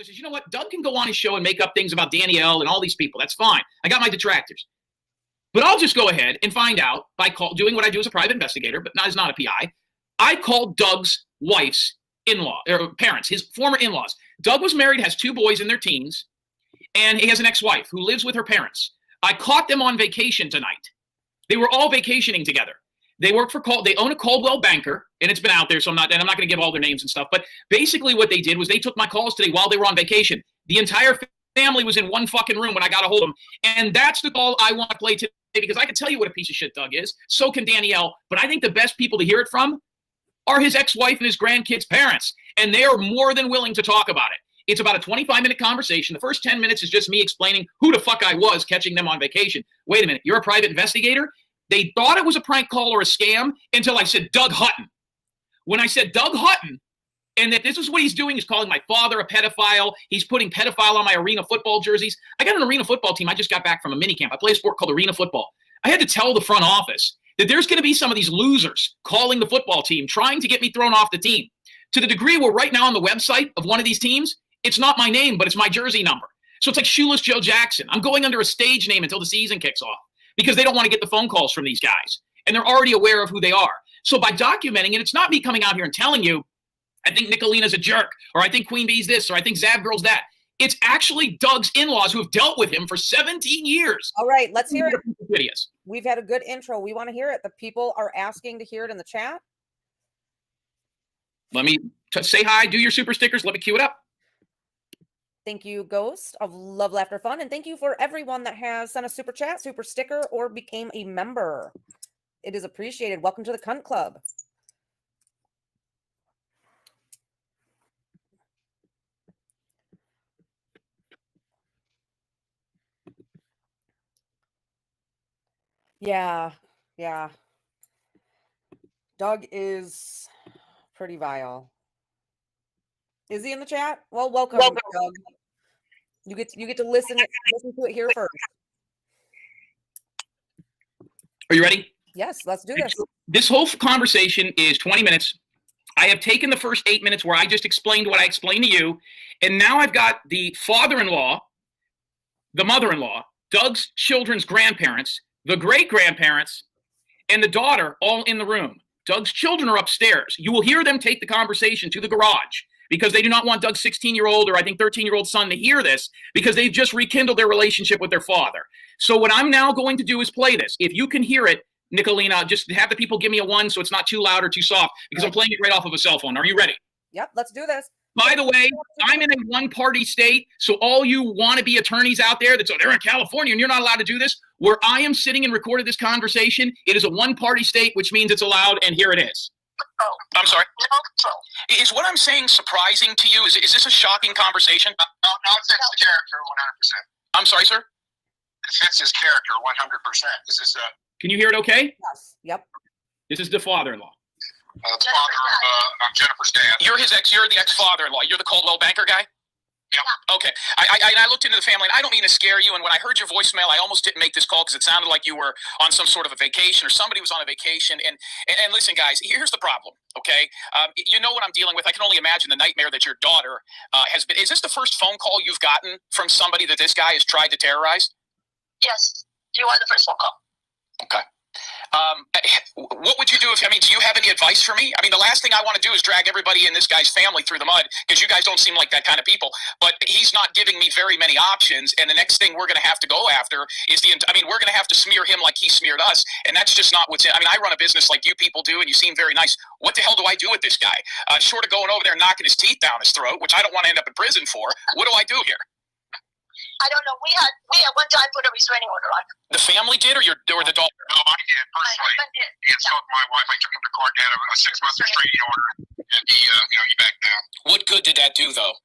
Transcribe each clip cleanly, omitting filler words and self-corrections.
I said, you know what? Doug can go on his show and make up things about Danielle and all these people. That's fine. I got my detractors. But I'll just go ahead and find out by doing what I do as a private investigator, but not as not a PI. I called Doug's wife's in-law, or parents, his former in-laws. Doug was married, has 2 boys in their teens, and he has an ex-wife who lives with her parents. I caught them on vacation tonight. They were all vacationing together. They work for they own a Coldwell Banker, and it's been out there, so I'm not going to give all their names and stuff. But basically what they did was they took my calls today while they were on vacation. The entire family was in one fucking room when I got a hold of them. And that's the call I want to play today, because I can tell you what a piece of shit Doug is. So can Danielle. But I think the best people to hear it from are his ex-wife and his grandkids' parents. And they are more than willing to talk about it. It's about a 25-minute conversation. The first 10 minutes is just me explaining who the fuck I was catching them on vacation. Wait a minute, you're a private investigator? They thought it was a prank call or a scam until I said Doug Hutton. When I said Doug Hutton, and that this is what he's doing, he's calling my father a pedophile. He's putting pedophile on my arena football jerseys. I got an arena football team. I just got back from a mini camp. I play a sport called arena football. I had to tell the front office that there's going to be some of these losers calling the football team, trying to get me thrown off the team. To the degree where right now on the website of one of these teams, it's not my name, but it's my jersey number. So it's like Shoeless Joe Jackson. I'm going under a stage name until the season kicks off because they don't want to get the phone calls from these guys. And they're already aware of who they are. So by documenting it, it's not me coming out here and telling you, I think Nikalina's a jerk, or I think Queen Bee's this, or I think Zav Girl's that. It's actually Doug's in-laws who have dealt with him for 17 years. All right, let's hear it. Videos. We've had a good intro. We want to hear it. The people are asking to hear it in the chat. Let me say hi, do your super stickers. Let me cue it up. Thank you, Ghost of Love, Laughter, Fun. And thank you for everyone that has sent a super chat, super sticker, or became a member. It is appreciated. Welcome to the Cunt Club. Yeah. Doug is pretty vile. Is he in the chat? Well, welcome, Doug. You get to listen to it here first. Are you ready? Yes, let's do this. This whole conversation is 20 minutes. I have taken the first 8 minutes where I just explained what I explained to you, and now I've got the father-in-law, the mother-in-law, Doug's children's grandparents, the great-grandparents, and the daughter all in the room. Doug's children are upstairs. You will hear them take the conversation to the garage because they do not want Doug's 16-year-old or I think 13-year-old son to hear this because they've just rekindled their relationship with their father. So what I'm now going to do is play this. If you can hear it, Nikalina, just have the people give me a 1 so it's not too loud or too soft because I'm playing it right off of a cell phone. Are you ready? Yep, let's do this. By the way, I'm in a one-party state, so all you wannabe attorneys out there they're in California and you're not allowed to do this, where I am sitting and recorded this conversation, it is a one-party state, which means it's allowed, and here it is. Oh, I'm sorry. Is what I'm saying surprising to you? Is this a shocking conversation? No, it fits the character 100%. I'm sorry, sir? It fits his character 100%. This is Can you hear it okay? Yes. Yep. This is the father-in-law. The father of Jennifer's dad. You're the ex-father-in-law. You're the Coldwell Banker guy? Yep. Okay. I looked into the family, and I don't mean to scare you, and when I heard your voicemail, I almost didn't make this call because it sounded like you were on some sort of a vacation or somebody was on a vacation. And listen, guys, here's the problem, okay? You know what I'm dealing with. I can only imagine the nightmare that your daughter has been. Is this the first phone call you've gotten from somebody that this guy has tried to terrorize? Yes. You are the first phone call. Okay. What would you do do you have any advice for me? I mean, the last thing I want to do is drag everybody in this guy's family through the mud because you guys don't seem like that kind of people. But he's not giving me very many options. And the next thing we're going to have to go after is we're going to have to smear him like he smeared us. And that's just not what's in. I run a business like you people do, and you seem very nice. What the hell do I do with this guy? Short of going over there and knocking his teeth down his throat, which I don't want to end up in prison for. What do I do here? I don't know. We had one time put a restraining order on him. The family did, or the daughter? No, I did personally. He insulted my wife. I took him to court and had a 6-month restraining order, and he backed down. What good did that do, though?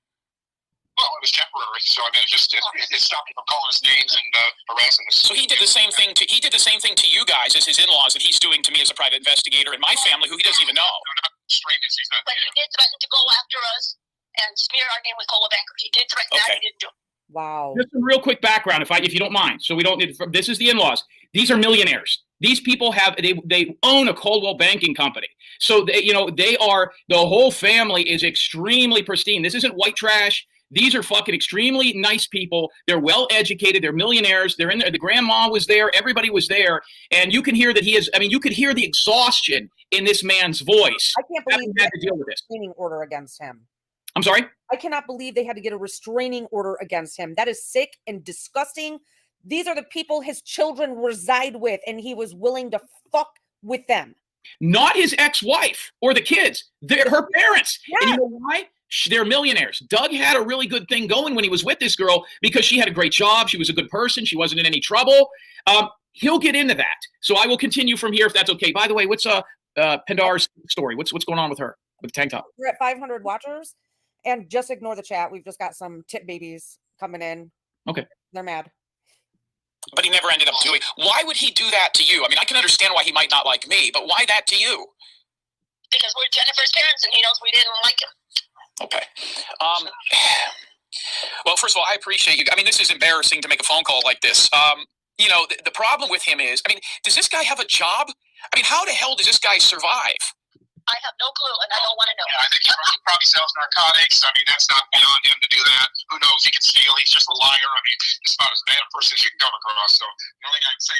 Well, it was temporary, so it stopped him from calling us names and harassing us. So he did the same thing to you guys as his in-laws that he's doing to me as a private investigator and my family, who he doesn't even know. No, not strangers. But he did threaten to go after us and smear our name with Coldwell Banker. He did threaten that. He didn't do it. Wow. Just some real quick background, if you don't mind. So we don't need. This is the in-laws. These are millionaires. These people they own a Coldwell banking company. So they are, the whole family is extremely pristine. This isn't white trash. These are fucking extremely nice people. They're well educated. They're millionaires. They're in there. The grandma was there. Everybody was there. And you can hear that he is, I mean, you could hear the exhaustion in this man's voice. I can't believe they had to deal with this. Restraining order against him. I'm sorry? I cannot believe they had to get a restraining order against him. That is sick and disgusting. These are the people his children reside with, and he was willing to fuck with them. Not his ex-wife or the kids. They're her parents. Yeah. And you know why? They're millionaires. Doug had a really good thing going when he was with this girl because she had a great job. She was a good person. She wasn't in any trouble. He'll get into that. So I will continue from here if that's okay. By the way, what's Pendar's story? What's going on with her with the tank top? We're at 500 watchers, and just ignore the chat. We've just got some tit babies coming in. Okay. They're mad. But he never ended up doing. Why would he do that to you? I mean, I can understand why he might not like me, but why that to you? Because we're Jennifer's parents, and he knows we didn't like him. Okay. Well, first of all, I appreciate you. I mean, this is embarrassing to make a phone call like this. You know, the problem with him is, I mean, does this guy have a job? I mean, how the hell does this guy survive? I have no clue, and I don't want to know. I think he probably sells narcotics. I mean, that's not beyond him to do that. Who knows? He can steal. He's just a liar. I mean, it's about as bad a person as you can come across. So the only thing I can say.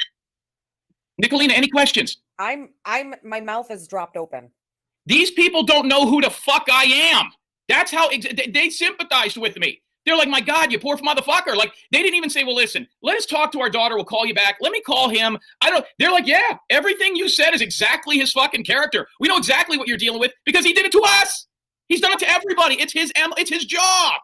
Nikalina, any questions? My mouth is dropped open. These people don't know who the fuck I am. That's how they sympathized with me. They're like, my God, you poor motherfucker. Like, they didn't even say, well, listen, let us talk to our daughter. We'll call you back. Let me call him. They're like, yeah, everything you said is exactly his fucking character. We know exactly what you're dealing with because he did it to us. He's done it to everybody. It's his job.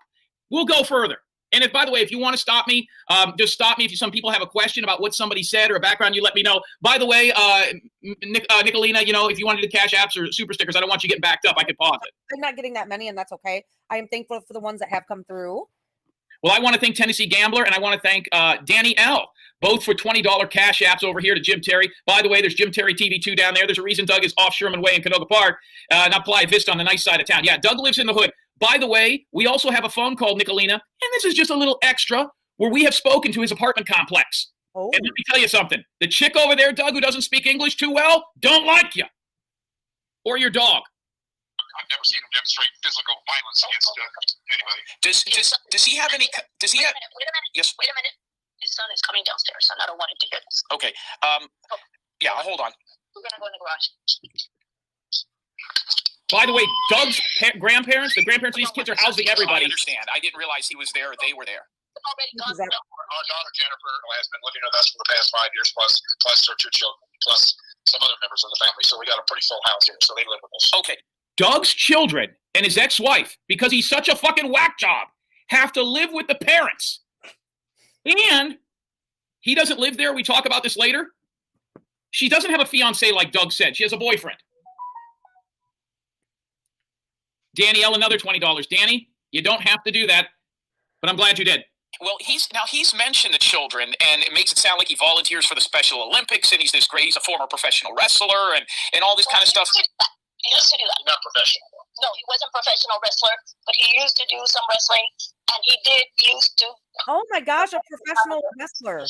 We'll go further. And by the way, if you want to stop me, just stop me. If some people have a question about what somebody said or a background, you let me know. By the way, Nikalina, you know, if you wanted to cash apps or super stickers, I don't want you getting backed up. I could pause it. I'm not getting that many, and that's okay. I am thankful for the ones that have come through. Well, I want to thank Tennessee Gambler, and I want to thank Danny L., both for $20 cash apps over here to Jim Terry. By the way, there's Jim Terry TV2 down there. There's a reason Doug is off Sherman Way in Canoga Park, not Playa Vista on the nice side of town. Yeah, Doug lives in the hood. By the way, we also have a phone call, Nikalina, and this is just a little extra, where we have spoken to his apartment complex. Oh. And let me tell you something. The chick over there, Doug, who doesn't speak English too well, don't like you. Or your dog. I've never seen him demonstrate physical violence against anybody. Does he have any? Does he have? Wait a minute. Yes. Wait a minute. His son is coming downstairs, and I don't want him to hear this. Okay. Yeah. Hold on. We're gonna go in the garage. By the way, Doug's grandparents, the grandparents of these kids are housing everybody. I understand. I didn't realize he was there. They were there. Already gone. Exactly. Our daughter Jennifer has been living with us for the past 5 years, plus her 2 children, plus some other members of the family. So we got a pretty full house here. So they live with us. Okay. Doug's children and his ex-wife, because he's such a fucking whack job, have to live with the parents. And he doesn't live there. We talk about this later. She doesn't have a fiance like Doug said. She has a boyfriend. Danny L., another $20. Danny, you don't have to do that, but I'm glad you did. Well, he's mentioned the children, and it makes it sound like he volunteers for the Special Olympics, and he's this great. He's a former professional wrestler, and all this kind of stuff. He used to do that. Not professional. No, he wasn't a professional wrestler, but he used to do some wrestling, and he used to. Oh my gosh, a professional wrestler.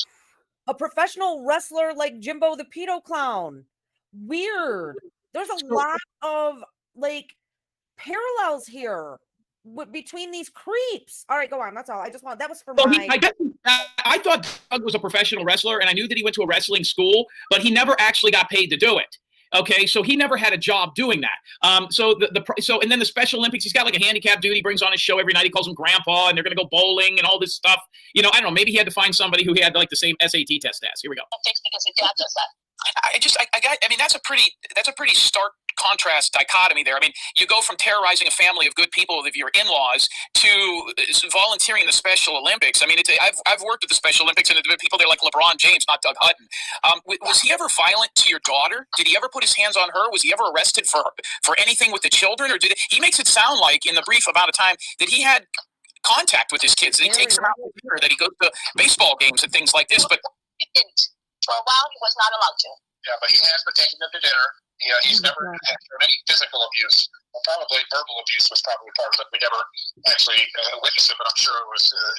A professional wrestler like Jimbo the Pedo Clown. Weird. There's a lot of like parallels here between these creeps. All right, go on. That's all. That was for my. I thought Doug was a professional wrestler, and I knew that he went to a wrestling school, but he never actually got paid to do it. Okay, so he never had a job doing that. So and then the Special Olympics, he's got like a handicap dude. He brings on his show every night. He calls him Grandpa, and they're going to go bowling and all this stuff. You know, I don't know. Maybe he had to find somebody who had like the same SAT test as. Here we go. Because his dad does that. I mean, that's a pretty stark contrast dichotomy there. I mean, you go from terrorizing a family of good people of your in-laws to volunteering the Special Olympics. I mean, I've worked at the Special Olympics, and there are people there like LeBron James, not Doug Hutton. Was he ever violent to your daughter? Did he ever put his hands on her? Was he ever arrested for anything with the children? Or he makes it sound like in the brief amount of time that he had contact with his kids, that he takes them out to dinner, that he goes to baseball games and things like this, but he didn't. For a while, he was not allowed to. Yeah, but he has been taking them to dinner. He's never had any physical abuse. Well, probably verbal abuse was probably part of it. We never actually witnessed it, but I'm sure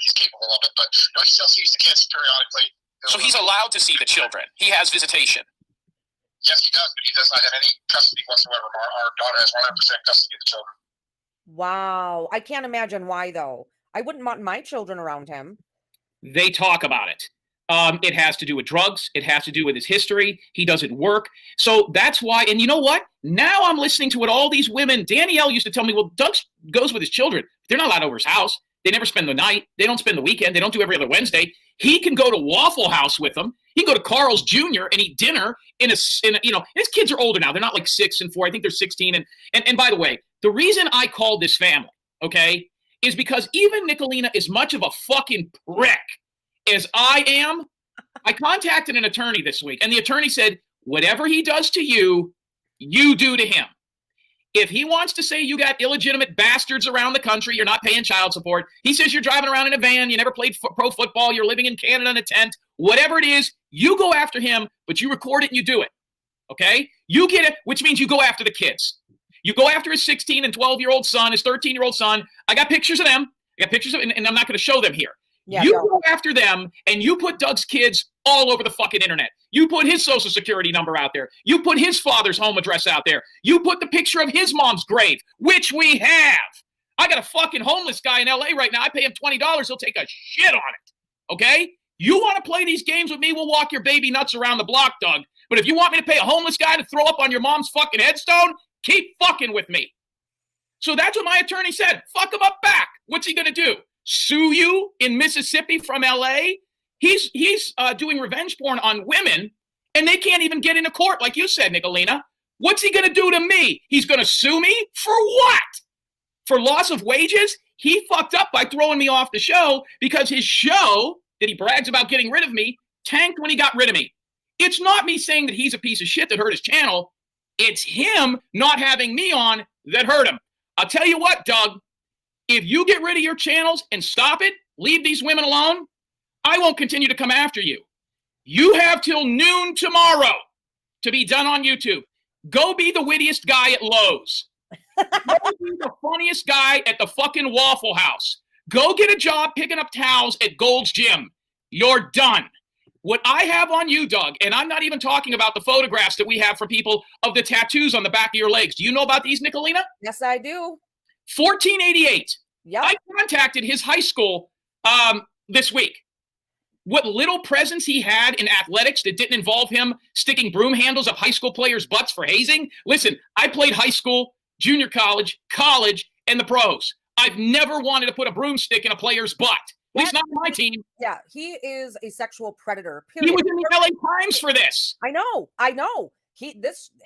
he's capable of it. But he still sees the kids periodically. So he's allowed to see the children. He has visitation. Yes, he does, but he does not have any custody whatsoever. Our daughter has 100% custody of the children. Wow. I can't imagine why, though. I wouldn't want my children around him. They talk about it. It has to do with drugs. It has to do with his history. He doesn't work. So that's why. And you know what? Now I'm listening to what all these women, Danielle used to tell me, well, Doug goes with his children. They're not allowed over his house. They never spend the night. They don't spend the weekend. They don't do every other Wednesday. He can go to Waffle House with them. He can go to Carl's Jr. and eat dinner in a you know, his kids are older now. They're not like 6 and 4. I think they're 16. And by the way, the reason I called this family, okay, is because even Nikalina is much of a fucking prick as I am. I contacted an attorney this week, and the attorney said, whatever he does to you, you do to him. If he wants to say you got illegitimate bastards around the country, you're not paying child support, he says you're driving around in a van, you never played pro football, you're living in Canada in a tent, whatever it is, you go after him, but you record it and you do it, okay? You get it, which means you go after the kids. You go after his 16 and 12-year-old son, his 13-year-old son. I got pictures of them. I got pictures of, and I'm not going to show them here. Yeah, you go after them, and you put Doug's kids all over the fucking internet. You put his social security number out there. You put his father's home address out there. You put the picture of his mom's grave, which we have. I got a fucking homeless guy in L.A. right now. I pay him $20. He'll take a shit on it, okay? You want to play these games with me, we'll walk your baby nuts around the block, Doug. But if you want me to pay a homeless guy to throw up on your mom's fucking headstone, keep fucking with me. So that's what my attorney said. Fuck him up back. What's he going to do? Sue you in Mississippi from L.A.? He's doing revenge porn on women, and they can't even get into court, like you said, Nikalina. What's he going to do to me? He's going to sue me? For what? For loss of wages? He fucked up by throwing me off the show because his show that he brags about getting rid of me tanked when he got rid of me. It's not me saying that he's a piece of shit that hurt his channel. It's him not having me on that hurt him. I'll tell you what, Doug. If you get rid of your channels and stop it, leave these women alone, I won't continue to come after you. You have till noon tomorrow to be done on YouTube. Go be the wittiest guy at Lowe's. Go be the funniest guy at the fucking Waffle House. Go get a job picking up towels at Gold's Gym. You're done. What I have on you, Doug, and I'm not even talking about the photographs that we have for people of the tattoos on the back of your legs. Do you know about these, Nikalina? Yes, I do. 1488. Yep. I contacted his high school this week. What little presence he had in athletics that didn't involve him sticking broom handles up high school players' butts for hazing. Listen, I played high school, junior college, and the pros. I've never wanted to put a broomstick in a player's butt. At least not on my team. Yeah, he is a sexual predator. Period. He was in the LA Times for this. I know.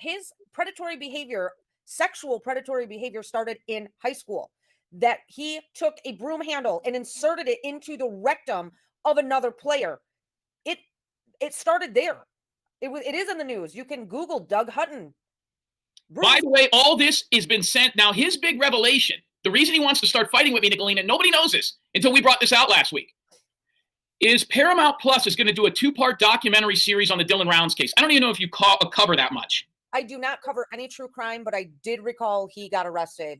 His predatory behavior, sexual predatory behavior started in high school. That he took a broom handle and inserted it into the rectum of another player. It started there. It is in the news. You can Google Doug Hutton. By the way, all this has been sent. Now, his big revelation, the reason he wants to start fighting with me, Nikalina, nobody knows this until we brought this out last week, is Paramount Plus is going to do a 2-part documentary series on the Dylan Rounds case. I don't even know if you cover that much. I do not cover any true crime, but I did recall he got arrested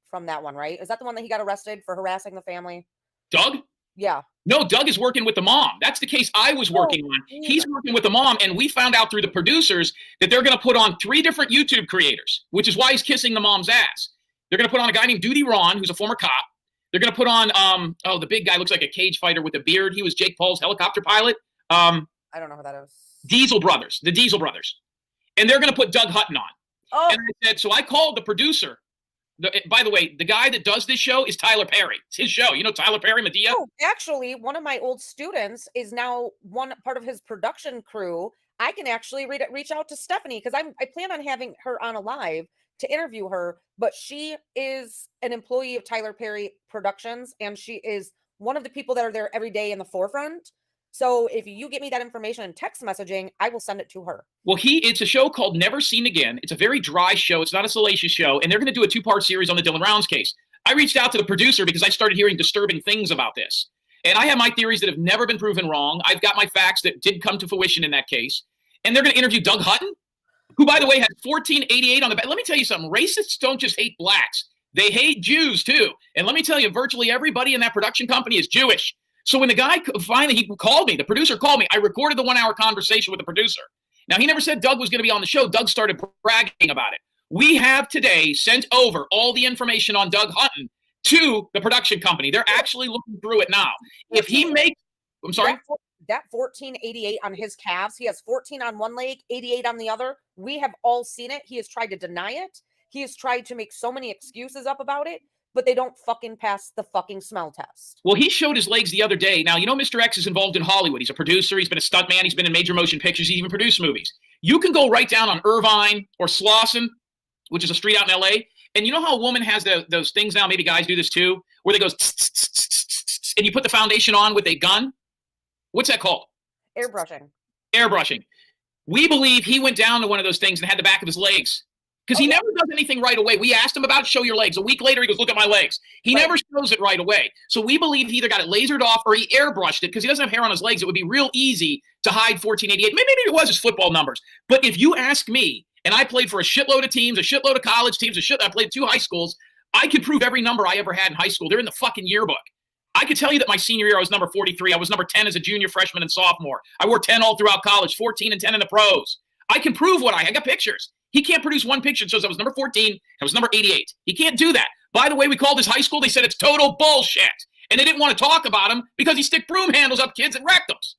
from that one, right? Is that the one that he got arrested for harassing the family? Doug? Yeah. No, Doug is working with the mom. That's the case I was working on. He's working with the mom, and we found out through the producers that they're going to put on 3 different YouTube creators, which is why he's kissing the mom's ass. They're going to put on a guy named Duty Ron, who's a former cop. They're going to put on, the big guy looks like a cage fighter with a beard. He was Jake Paul's helicopter pilot. I don't know who that is. Diesel Brothers, the Diesel Brothers. And they're going to put Doug Hutton on. Oh. And I said, so I called the producer. By the way, the guy that does this show is Tyler Perry. It's his show. You know Tyler Perry, Medea? Oh, actually, one of my old students is now one part of his production crew. I can actually reach out to Stephanie because I plan on having her on a live to interview her, but she is an employee of Tyler Perry Productions, and she is one of the people that are there every day in the forefront. So if you get me that information in text messaging, I will send it to her. Well, it's a show called Never Seen Again. It's a very dry show. It's not a salacious show. And they're going to do a 2-part series on the Dylan Rounds case. I reached out to the producer because I started hearing disturbing things about this. And I have my theories that have never been proven wrong. I've got my facts that did come to fruition in that case. And they're going to interview Doug Hutton, who, by the way, had 1488 on the back. Let me tell you something. Racists don't just hate blacks. They hate Jews, too. And let me tell you, virtually everybody in that production company is Jewish. So when the guy finally, he called me, the producer called me, I recorded the 1-hour conversation with the producer. Now, he never said Doug was going to be on the show. Doug started bragging about it. We have today sent over all the information on Doug Hutton to the production company. They're actually looking through it now. If he makes, I'm sorry? That 1488 on his calves, he has 14 on one leg, 88 on the other. We have all seen it. He has tried to deny it. He has tried to make so many excuses up about it, but they don't fucking pass the fucking smell test. Well, he showed his legs the other day. Now, you know Mr. X is involved in Hollywood. He's a producer. He's been a stuntman. He's been in major motion pictures. He even produced movies. You can go right down on Irvine or Slauson, which is a street out in L.A., and you know how a woman has those things now, maybe guys do this too, where they go, and you put the foundation on with a gun? What's that called? Airbrushing. Airbrushing. We believe he went down to one of those things and had the back of his legs. Because he never does anything right away. We asked him about show your legs. A week later, he goes, look at my legs. He never shows it right away. So we believe he either got it lasered off or he airbrushed it because he doesn't have hair on his legs. It would be real easy to hide 1488. Maybe it was his football numbers. But if you ask me, and I played for a shitload of teams, a shitload of college teams, I played 2 high schools, I could prove every number I ever had in high school. They're in the fucking yearbook. I could tell you that my senior year I was number 43. I was number 10 as a junior, freshman, and sophomore. I wore 10 all throughout college, 14 and 10 in the pros. I can prove what I got pictures. He can't produce one picture that shows I was number 14, I was number 88. He can't do that. By the way, we called his high school. They said it's total bullshit. And they didn't want to talk about him because he stick broom handles up kids and rectums.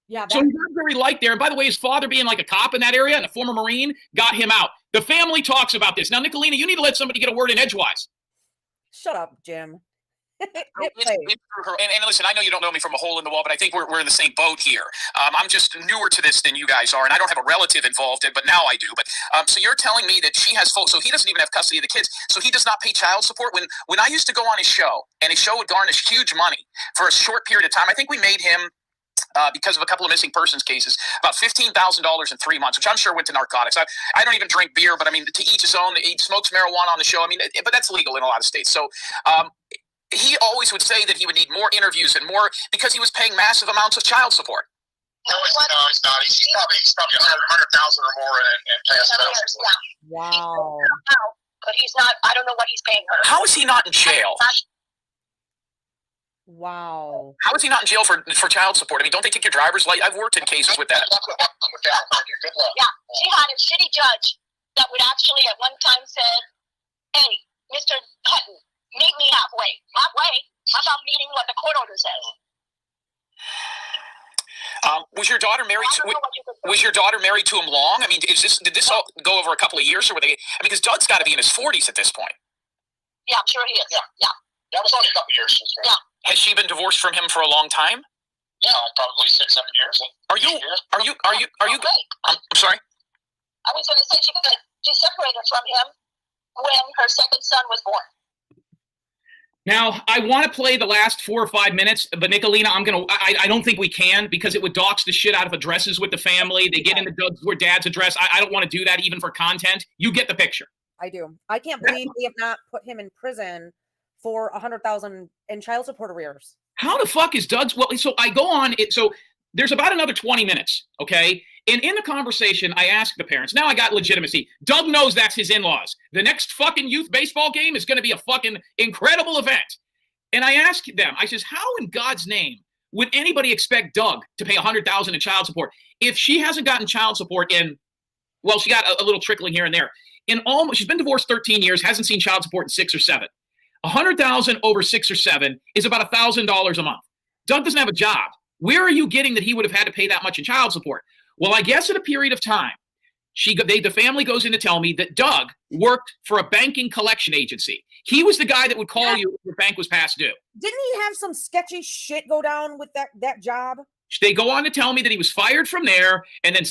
Yeah. So he's not very liked there. And by the way, his father being like a cop in that area and a former Marine got him out. The family talks about this. Now, Nikalina, you need to let somebody get a word in edgewise. Shut up, Jim. And listen, I know you don't know me from a hole in the wall, but I think we're in the same boat here. I'm just newer to this than you guys are, and I don't have a relative involved in, but now I do. But so you're telling me that she has full, so he doesn't even have custody of the kids, so he does not pay child support. When I used to go on his show, and his show would garnish huge money for a short period of time, I think we made him, because of a couple of missing persons cases, about $15,000 in 3 months, which I'm sure went to narcotics. I don't even drink beer, but I mean, to each his own. He smokes marijuana on the show. I mean, but that's legal in a lot of states. So he always would say that he would need more interviews and more because he was paying massive amounts of child support. No, it's not. He's probably 100,000 or more in past child support. Wow. But he's not. I don't know what he's paying her. How is he not in jail? Wow. How is he not in jail for child support? I mean, don't they take your driver's license? I've worked in cases with that. Yeah, she had a shitty judge that would actually at one time said, "Hey, Mr. Hutton, meet me halfway." Halfway? How about meeting what the court order says? Was your daughter married to him long? I mean, did this all go over a couple of years, or were they? I mean, because Doug's got to be in his 40s at this point. Yeah, I'm sure he is. Yeah. That was only a couple of years. Yeah. Has she been divorced from him for a long time? Yeah, probably 6-7 years. Are you? I'm sorry. I was going to say she separated from him when her second son was born. Now, I want to play the last 4 or 5 minutes, but Nikalina, I don't think we can because it would dox the shit out of addresses with the family. They get into Dad's address. I don't want to do that even for content. You get the picture. I do. I can't believe we have not put him in prison for $100,000 in child support arrears. How the fuck is Doug's? Well, so I go on it. So there's about another 20 minutes. Okay. And in the conversation, I ask the parents, now I got legitimacy. Doug knows that's his in-laws. The next fucking youth baseball game is going to be a fucking incredible event. And I ask them, I says, how in God's name would anybody expect Doug to pay $100,000 in child support if she hasn't gotten child support in, well, she got a little trickling here and there. She's been divorced 13 years, hasn't seen child support in 6 or 7. $100,000 over 6 or 7 is about $1,000 a month. Doug doesn't have a job. Where are you getting that he would have had to pay that much in child support? Well, I guess in a period of time, the family goes in to tell me that Doug worked for a banking collection agency. He was the guy that would call you if your bank was past due. Didn't he have some sketchy shit go down with that job? They go on to tell me that he was fired from there, and then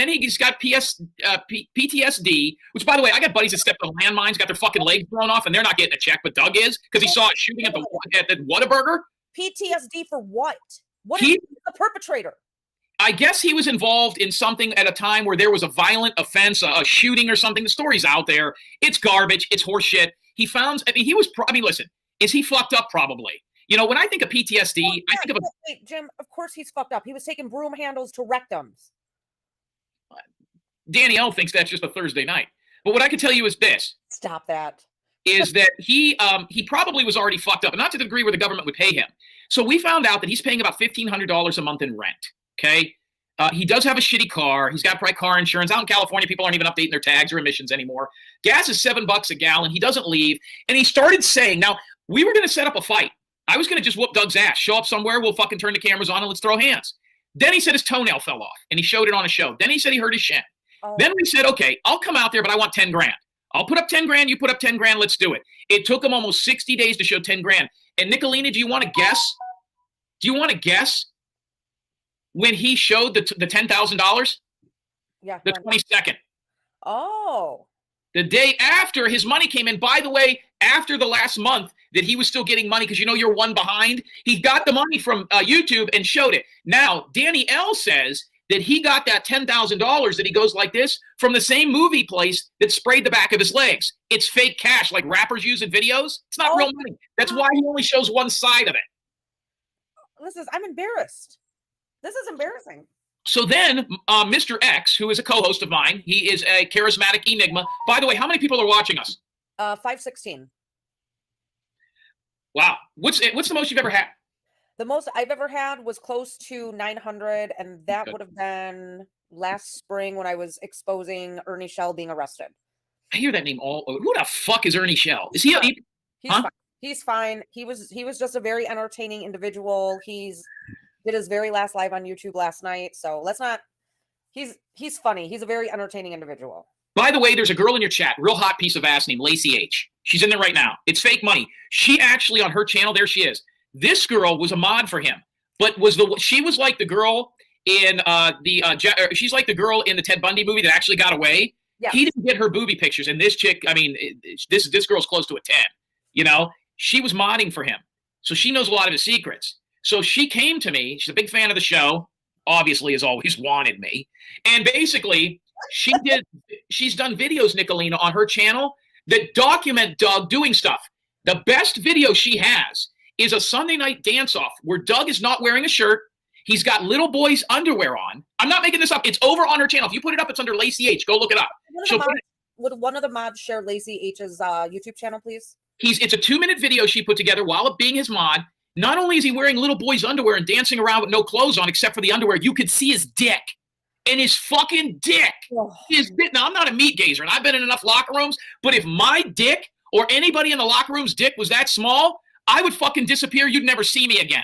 he just got PTSD, which, by the way, I got buddies that stepped on landmines, got their fucking legs blown off, and they're not getting a check, but Doug is, because he saw it shooting at the Whataburger. PTSD for what? What is the perpetrator? I guess he was involved in something at a time where there was a violent offense, a shooting or something. The story's out there. It's garbage. It's horseshit. Listen, is he fucked up? Probably. You know, when I think of PTSD, I think of Wait, Jim, of course he's fucked up. He was taking broom handles to rectums. Danielle thinks that's just a Thursday night. But what I can tell you is this. Stop that. Is that he probably was already fucked up, and not to the degree where the government would pay him. So we found out that he's paying about $1,500 a month in rent. Okay. He does have a shitty car. He's got probably car insurance. Out in California, people aren't even updating their tags or emissions anymore. Gas is $7 a gallon. He doesn't leave. And he started saying, now, we were going to set up a fight. I was going to just whoop Doug's ass. Show up somewhere. We'll fucking turn the cameras on and let's throw hands. Then he said his toenail fell off, and he showed it on a show. Then he said he hurt his shin. Oh. Then we said, okay, I'll come out there, but I want 10 grand. I'll put up 10 grand. You put up 10 grand. Let's do it. It took him almost 60 days to show 10 grand. And Nikalina, do you want to guess? Do you want to guess when he showed the $10,000? Yeah. The 22nd. Oh. The day after his money came in. By the way, after the last month that he was still getting money, because you know you're one behind, he got the money from YouTube and showed it. Now, Danny L says that he got that $10,000 that he goes like this from the same movie place that sprayed the back of his legs. It's fake cash like rappers use in videos. It's not real money. That's why he only shows one side of it. I'm embarrassed. This is embarrassing. So then Mr. X, who is a co-host of mine, he is a charismatic enigma. By the way, how many people are watching us? 516. Wow. What's the most you've ever had? The most I've ever had was close to 900, and that would have been last spring when I was exposing Ernie Shell being arrested. I hear that name all over. Who the fuck is Ernie Shell? Is he? He's fine. He's fine. He was just a very entertaining individual. Did his very last live on YouTube last night. So let's not. He's funny. He's a very entertaining individual. By the way, there's a girl in your chat, real hot piece of ass named Lacey H. She's in there right now. It's fake money. She actually on her channel, there she is. This girl was a mod for him, but she was like the girl in she's like the girl in the Ted Bundy movie that actually got away. Yeah. He didn't get her booby pictures, and this chick, I mean, this girl's close to a 10. You know, she was modding for him, so she knows a lot of his secrets. So she came to me. She's a big fan of the show. Obviously, has always wanted me, and basically, she's done videos, Nikalina, on her channel that document Doug doing stuff. The best video she has is a Sunday night dance-off where Doug is not wearing a shirt. He's got little boy's underwear on. I'm not making this up. It's over on her channel. If you put it up, it's under Lacey H. Go look it up. Would one of the mods share Lacey H's YouTube channel, please? It's a 2-minute video she put together while being his mod. Not only is he wearing little boy's underwear and dancing around with no clothes on except for the underwear, you could see his dick. And his fucking dick. Oh. Now, I'm not a meat gazer, and I've been in enough locker rooms, but if my dick or anybody in the locker room's dick was that small, I would fucking disappear. You'd never see me again.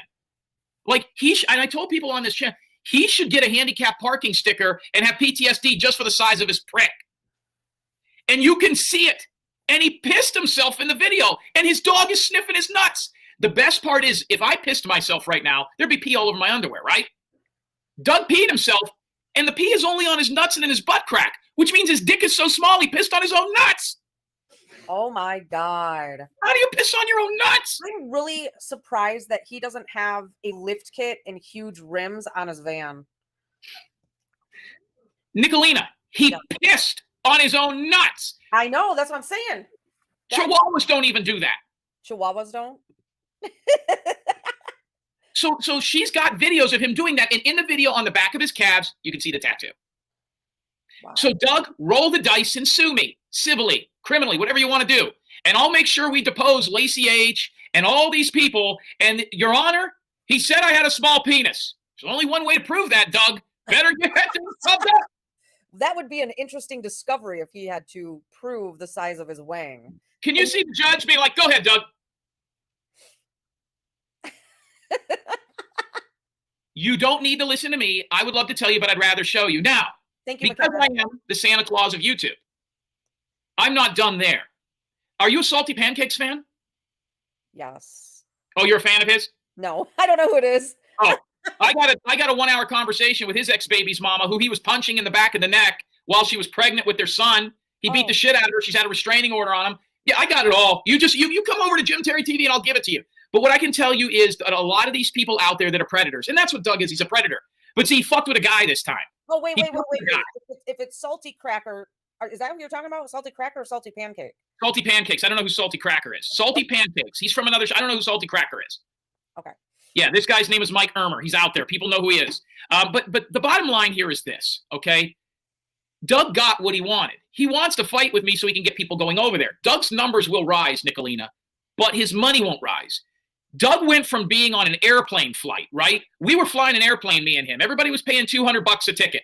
Like, and I told people on this channel, he should get a handicap parking sticker and have PTSD just for the size of his prick. And you can see it. And he pissed himself in the video, and his dog is sniffing his nuts. The best part is, if I pissed myself right now, there'd be pee all over my underwear, right? Doug peed himself, and the pee is only on his nuts and in his butt crack, which means his dick is so small he pissed on his own nuts. Oh, my God. How do you piss on your own nuts? I'm really surprised that he doesn't have a lift kit and huge rims on his van. Nikalina, he pissed on his own nuts. I know. That's what I'm saying. Chihuahuas don't even do that. Chihuahuas don't? So she's got videos of him doing that. And in the video on the back of his calves, you can see the tattoo. Wow. So Doug, roll the dice and sue me civilly, criminally, whatever you want to do. And I'll make sure we depose Lacey H. and all these people. And Your Honor, he said I had a small penis. There's only one way to prove that, Doug. Better get that to the That would be an interesting discovery if he had to prove the size of his wang. Can you see the judge being like, go ahead, Doug. You don't need to listen to me. I would love to tell you, but I'd rather show you. Now, thank you, because I am the Santa Claus of YouTube, I'm not done there. Are you a Salty Pancakes fan? Yes. Oh, you're a fan of his? No, I don't know who it is. Oh, I got a 1-hour conversation with his ex-baby's mama, who he was punching in the back of the neck while she was pregnant with their son. He beat the shit out of her. She's had a restraining order on him. Yeah, I got it all. You come over to Jim Terry TV and I'll give it to you. But what I can tell you is that a lot of these people out there that are predators, and that's what Doug is. He's a predator. But see, he fucked with a guy this time. Oh, wait. If it's Salty Cracker, is that what you're talking about? Salty Cracker or Salty Pancake? Salty Pancakes. I don't know who Salty Cracker is. Salty Pancakes. He's from another I don't know who Salty Cracker is. Okay. Yeah, this guy's name is Mike Ermer. He's out there. People know who he is. But the bottom line here is this, okay? Doug got what he wanted. He wants to fight with me so he can get people going over there. Doug's numbers will rise, Nikalina, but his money won't rise. Doug went from being on an airplane flight, right? We were flying an airplane, me and him. Everybody was paying $200 a ticket.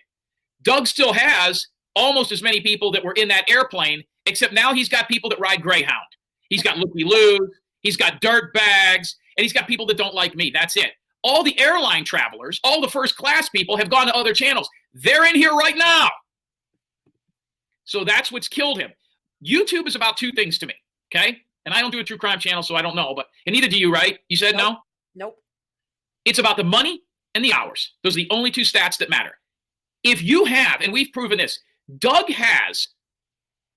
Doug still has almost as many people that were in that airplane, except now he's got people that ride Greyhound. He's got looky-loos, he's got dirt bags, and he's got people that don't like me. That's it. All the airline travelers, all the first class people have gone to other channels. They're in here right now. So that's what's killed him. YouTube is about two things to me, okay? And I don't do a true crime channel, so I don't know. But and neither do you, right? You said no? Nope. It's about the money and the hours. Those are the only two stats that matter. If you have, and we've proven this, Doug has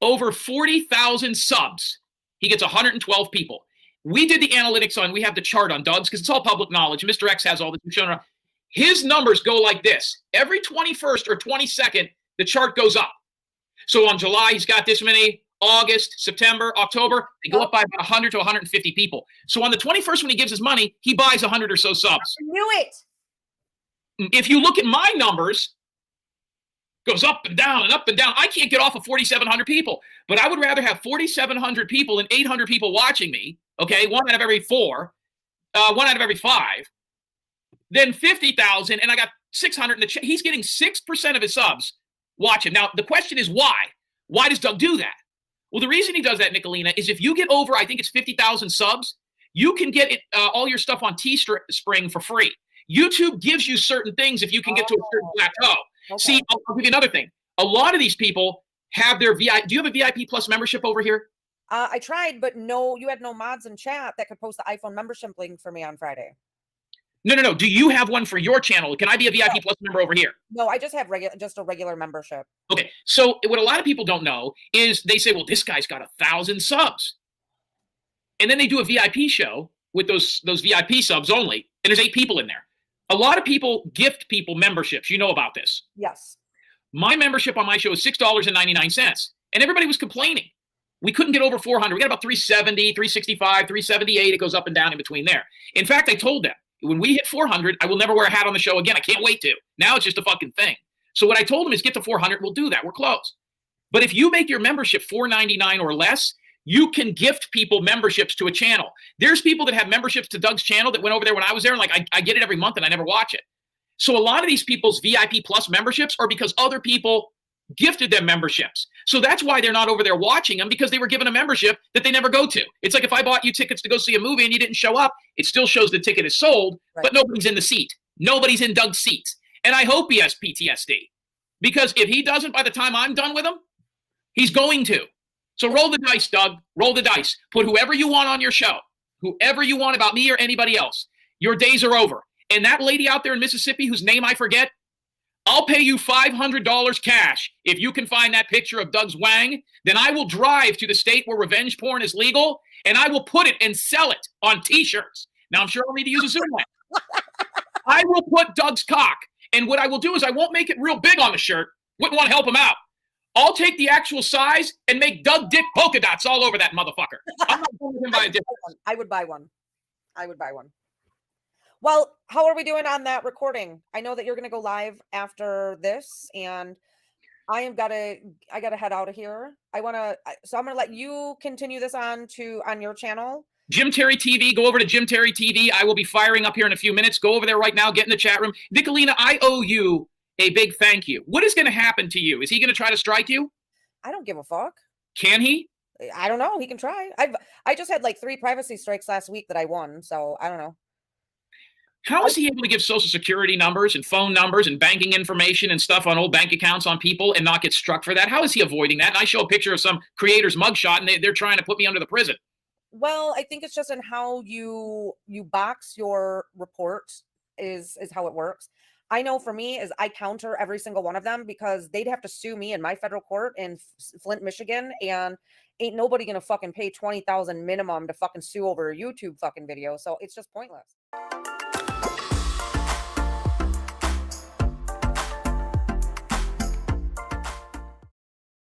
over 40,000 subs. He gets 112 people. We did the analytics on, we have the chart on Doug's because it's all public knowledge. Mr. X has all this shown around. His numbers go like this. Every 21st or 22nd, the chart goes up. So on July, he's got this many. August, September, October, they go up by about 100 to 150 people. So on the 21st, when he gives his money, he buys 100 or so subs. I knew it. If you look at my numbers, goes up and down and up and down. I can't get off of 4,700 people, but I would rather have 4,700 people and 800 people watching me, okay, 1 out of every 4, 1 out of every 5, than 50,000, and I got 600 in the chat. He's getting 6% of his subs watching. Now, the question is why? Why does Doug do that? Well, the reason he does that, Nikalina, is if you get over, I think it's 50,000 subs, you can get it, all your stuff on Teespring for free. YouTube gives you certain things if you can get to a certain plateau. Okay. See, I'll give you another thing. A lot of these people have their VIP. Do you have a VIP Plus membership over here? I tried, but no, you had no mods in chat that could post the iPhone membership link for me on Friday. No. Do you have one for your channel? Can I be a VIP Plus member over here? No, I just have a regular membership. Okay. So what a lot of people don't know is they say, well, this guy's got 1,000 subs. And then they do a VIP show with those VIP subs only. And there's 8 people in there. A lot of people gift people memberships. You know about this. Yes. My membership on my show is $6.99. And everybody was complaining. We couldn't get over 400. We got about 370, 365, 378. It goes up and down in between there. In fact, I told them, when we hit 400, I will never wear a hat on the show again. I can't wait to. Now it's just a fucking thing. So what I told them is get to 400. We'll do that. We're close. But if you make your membership $4.99 or less, you can gift people memberships to a channel. There's people that have memberships to Doug's channel that went over there when I was there, and like I get it every month and I never watch it. So a lot of these people's VIP Plus memberships are because other people gifted them memberships. So that's why they're not over there watching them, because they were given a membership that they never go to. It's like if I bought you tickets to go see a movie and you didn't show up, it still shows the ticket is sold, but nobody's in the seat. Nobody's in Doug's seats. And I hope he has PTSD, because if he doesn't by the time I'm done with him, he's going to. So roll the dice, Doug. Roll the dice. Put whoever you want on your show, whoever you want about me or anybody else. Your days are over. And that lady out there in Mississippi whose name I forget, I'll pay you $500 cash if you can find that picture of Doug's wang. Then I will drive to the state where revenge porn is legal, and I will put it and sell it on T-shirts. Now, I'm sure I'll need to use a Zoom lens. I will put Doug's cock, and what I will do is I won't make it real big on the shirt. Wouldn't want to help him out. I'll take the actual size and make Doug Dick polka dots all over that motherfucker. I'm not going with him by a difference. I would buy one. I would buy one. Well, how are we doing on that recording? I know that you're going to go live after this, and I gotta head out of here. So I'm going to let you continue this on your channel. Jim Terry TV, go over to Jim Terry TV. I will be firing up here in a few minutes. Go over there right now, get in the chat room. Nikalina, I owe you a big thank you. What is going to happen to you? Is he going to try to strike you? I don't give a fuck. Can he? I don't know. He can try. I just had like 3 privacy strikes last week that I won, so I don't know. How is he able to give social security numbers and phone numbers and banking information and stuff on old bank accounts on people and not get struck for that? How is he avoiding that? And I show a picture of some creator's mugshot, and they're trying to put me under the prison. Well, I think it's just in how you box your reports is how it works. I know for me is I counter every single one of them, because they'd have to sue me in my federal court in Flint, Michigan, and ain't nobody gonna fucking pay $20,000 minimum to fucking sue over a YouTube fucking video. So it's just pointless.